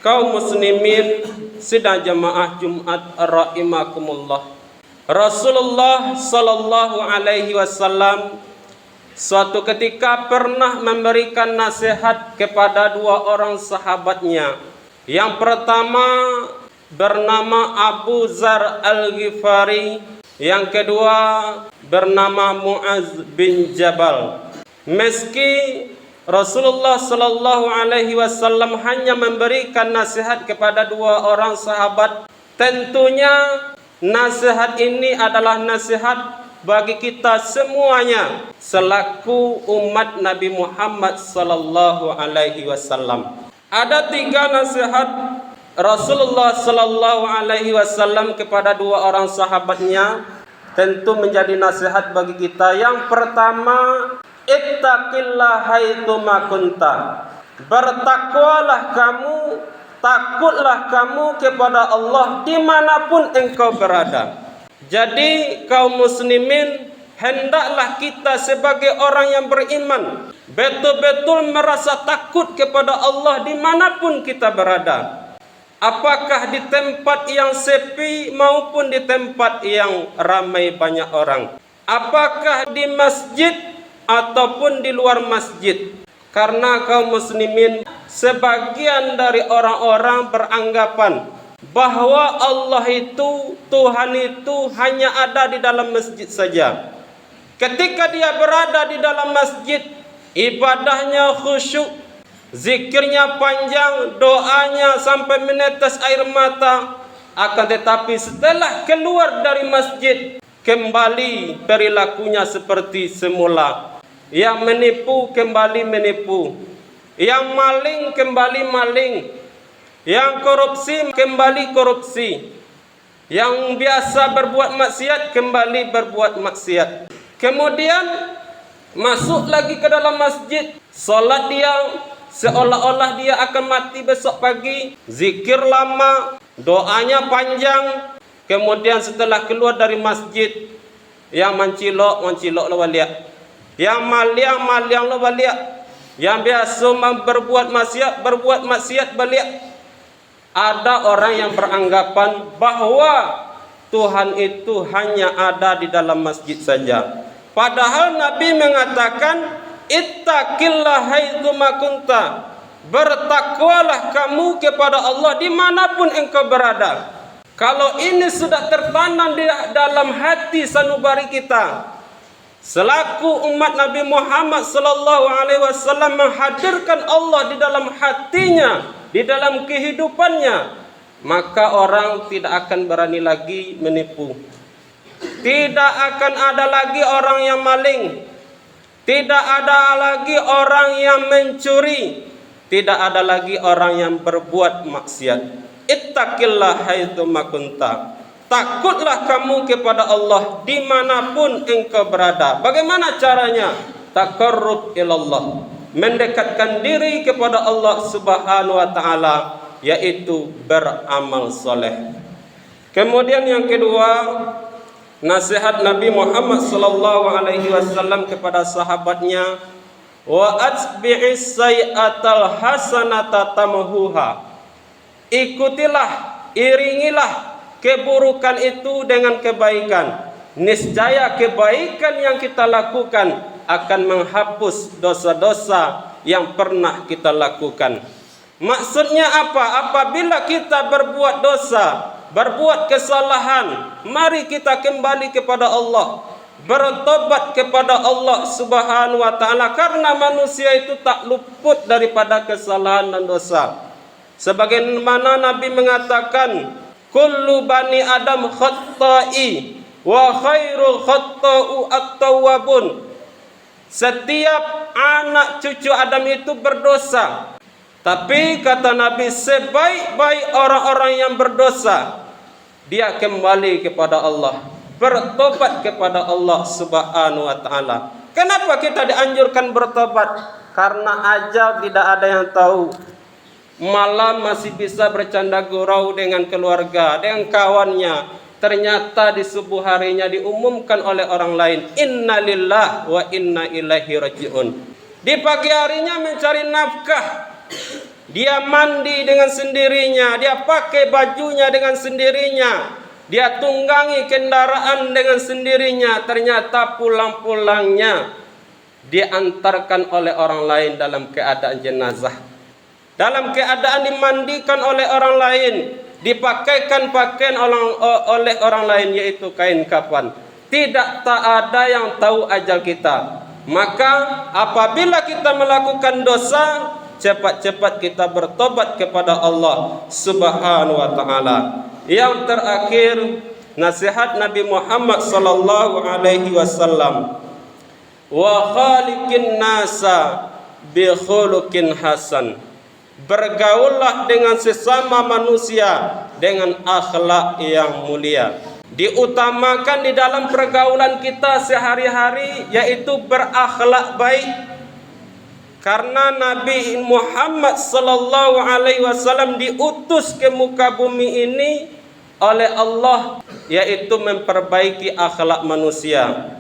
Kaum muslimin sidang jamaah Jumat rahimakumullah. Rasulullah sallallahu alaihi wasallam suatu ketika pernah memberikan nasihat kepada dua orang sahabatnya. Yang pertama bernama Abu Dzar Al-Ghifari, yang kedua bernama Muaz bin Jabal. Meski Rasulullah sallallahu alaihi wasallam hanya memberikan nasihat kepada dua orang sahabat, tentunya nasihat ini adalah nasihat bagi kita semuanya selaku umat Nabi Muhammad sallallahu alaihi wasallam. Ada 3 nasihat Rasulullah sallallahu alaihi wasallam kepada dua orang sahabatnya, tentu menjadi nasihat bagi kita. Yang pertama, ittaqillah haitsuma kunta. Bertakwalah kamu, takutlah kamu kepada Allah dimanapun engkau berada. Jadi kaum muslimin, hendaklah kita sebagai orang yang beriman betul-betul merasa takut kepada Allah dimanapun kita berada. Apakah di tempat yang sepi maupun di tempat yang ramai banyak orang. Apakah di masjid ataupun di luar masjid. Karena kaum muslimin, sebagian dari orang-orang beranggapan bahwa Allah itu, Tuhan itu hanya ada di dalam masjid saja. Ketika dia berada di dalam masjid, ibadahnya khusyuk, zikirnya panjang, doanya sampai menetes air mata. Akan tetapi setelah keluar dari masjid, kembali perilakunya seperti semula. Yang menipu kembali menipu, yang maling kembali maling, yang korupsi kembali korupsi, yang biasa berbuat maksiat kembali berbuat maksiat. Kemudian masuk lagi ke dalam masjid, salat dia seolah-olah dia akan mati besok pagi, zikir lama, doanya panjang. Kemudian setelah keluar dari masjid, yang mencilok lo balik, yang maliang lo balik, yang biasa berbuat maksiat balik. Ada orang yang beranggapan bahwa Tuhan itu hanya ada di dalam masjid saja. Padahal Nabi mengatakan, ittaqillah haitsuma kunta. Bertakwalah kamu kepada Allah dimanapun engkau berada. Kalau ini sudah tertanam di dalam hati sanubari kita, selaku umat Nabi Muhammad sallallahu alaihi wasallam menghadirkan Allah di dalam hatinya, di dalam kehidupannya, maka orang tidak akan berani lagi menipu. Tidak akan ada lagi orang yang maling, tidak ada lagi orang yang mencuri, tidak ada lagi orang yang berbuat maksiat. Ittaqillah haitsuma kunta. Takutlah kamu kepada Allah dimanapun engkau berada. Bagaimana caranya? Taqarrub ilallah, mendekatkan diri kepada Allah subhanahu wa ta'ala, yaitu beramal soleh. Kemudian yang kedua, nasihat Nabi Muhammad sallallahu alaihi wasallam kepada sahabatnya, wa atbi'is sayyi'atal hasanata tamhuha. Ikutilah, iringilah keburukan itu dengan kebaikan. Niscaya kebaikan yang kita lakukan akan menghapus dosa-dosa yang pernah kita lakukan. Maksudnya apa? Apabila kita berbuat dosa, berbuat kesalahan, mari kita kembali kepada Allah, bertobat kepada Allah subhanahu wa ta'ala. Karena manusia itu tak luput daripada kesalahan dan dosa. Sebagaimana Nabi mengatakan, kullu bani Adam khatta'i wa khairul khatta'u at-tawwabun. Setiap anak cucu Adam itu berdosa, tapi kata Nabi, sebaik-baik orang-orang yang berdosa, dia kembali kepada Allah, bertobat kepada Allah subhanahu wa ta'ala. Kenapa kita dianjurkan bertobat? Karena ajal tidak ada yang tahu. Malam masih bisa bercanda gurau dengan keluarga, dengan kawannya. Ternyata di subuh harinya diumumkan oleh orang lain, inna lillah wa inna ilaihi raji'un. Di pagi harinya mencari nafkah, Dia mandi dengan sendirinya, dia pakai bajunya dengan sendirinya, dia tunggangi kendaraan dengan sendirinya. Ternyata pulang-pulangnya diantarkan oleh orang lain dalam keadaan jenazah, dalam keadaan dimandikan oleh orang lain, dipakaikan pakaian oleh orang lain, yaitu kain kafan. Tidak tak ada yang tahu ajal kita. Maka apabila kita melakukan dosa, cepat-cepat kita bertobat kepada Allah Subhanahu wa taala. Yang terakhir, nasihat Nabi Muhammad sallallahu alaihi wasallam, wa khaliqin nasa bi khuluqin hasan. Bergaullah dengan sesama manusia dengan akhlak yang mulia. Diutamakan di dalam pergaulan kita sehari-hari yaitu berakhlak baik. Karena Nabi Muhammad sallallahu alaihi wasallam diutus ke muka bumi ini oleh Allah, yaitu memperbaiki akhlak manusia.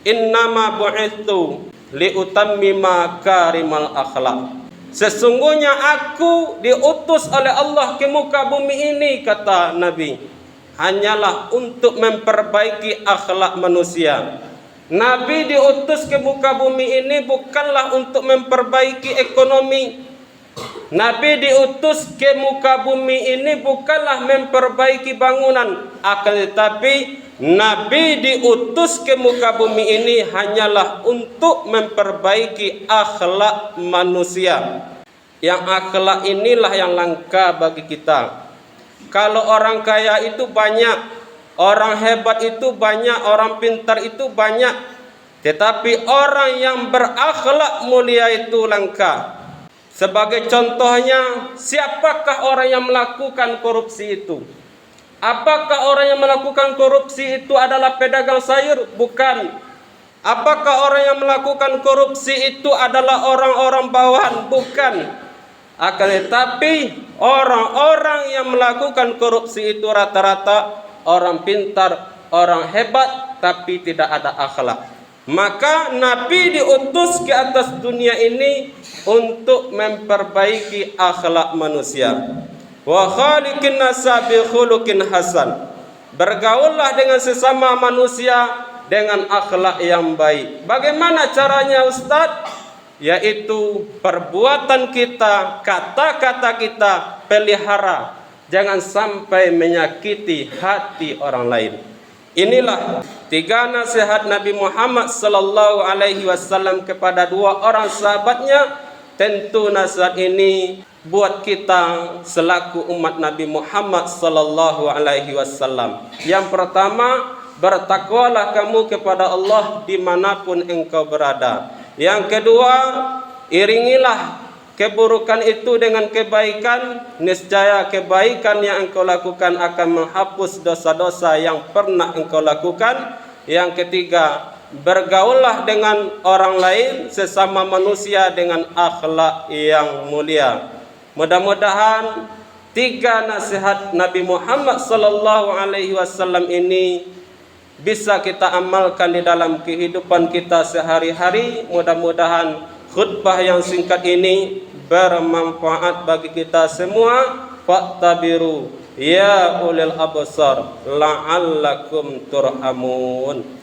Innama bu'ithu liutammima karimal akhlak. Sesungguhnya aku diutus oleh Allah ke muka bumi ini, kata Nabi, hanyalah untuk memperbaiki akhlak manusia. Nabi diutus ke muka bumi ini bukanlah untuk memperbaiki ekonomi. Nabi diutus ke muka bumi ini bukanlah memperbaiki bangunan, akan tetapi Nabi diutus ke muka bumi ini hanyalah untuk memperbaiki akhlak manusia. Yang akhlak inilah yang langka bagi kita. Kalau orang kaya itu banyak, orang hebat itu banyak, orang pintar itu banyak, tetapi orang yang berakhlak mulia itu langka. Sebagai contohnya, siapakah orang yang melakukan korupsi itu? Apakah orang yang melakukan korupsi itu adalah pedagang sayur? Bukan. Apakah orang yang melakukan korupsi itu adalah orang-orang bawahan? Bukan. Akan tetapi orang-orang yang melakukan korupsi itu rata-rata orang pintar, orang hebat, tapi tidak ada akhlak. Maka Nabi diutus ke atas dunia ini untuk memperbaiki akhlak manusia. Wa khaliqin nasa bi khuluqin hasan. Bergaullah dengan sesama manusia dengan akhlak yang baik. Bagaimana caranya, Ustaz? Yaitu perbuatan kita, kata-kata kita pelihara, jangan sampai menyakiti hati orang lain. Inilah 3 nasihat Nabi Muhammad sallallahu alaihi wasallam kepada 2 orang sahabatnya. Tentu nasihat ini buat kita selaku umat Nabi Muhammad sallallahu alaihi wasallam. Yang pertama, bertakwalah kamu kepada Allah dimanapun engkau berada. Yang kedua, iringilah keburukan itu dengan kebaikan. Niscaya kebaikan yang engkau lakukan akan menghapus dosa-dosa yang pernah engkau lakukan. Yang ketiga, bergaullah dengan orang lain sesama manusia dengan akhlak yang mulia. Mudah-mudahan 3 nasihat Nabi Muhammad sallallahu alaihi wasallam ini bisa kita amalkan di dalam kehidupan kita sehari-hari. Mudah-mudahan khutbah yang singkat ini bermanfaat bagi kita semua. Fattabiru ya ulil absar la'allakum turhamun.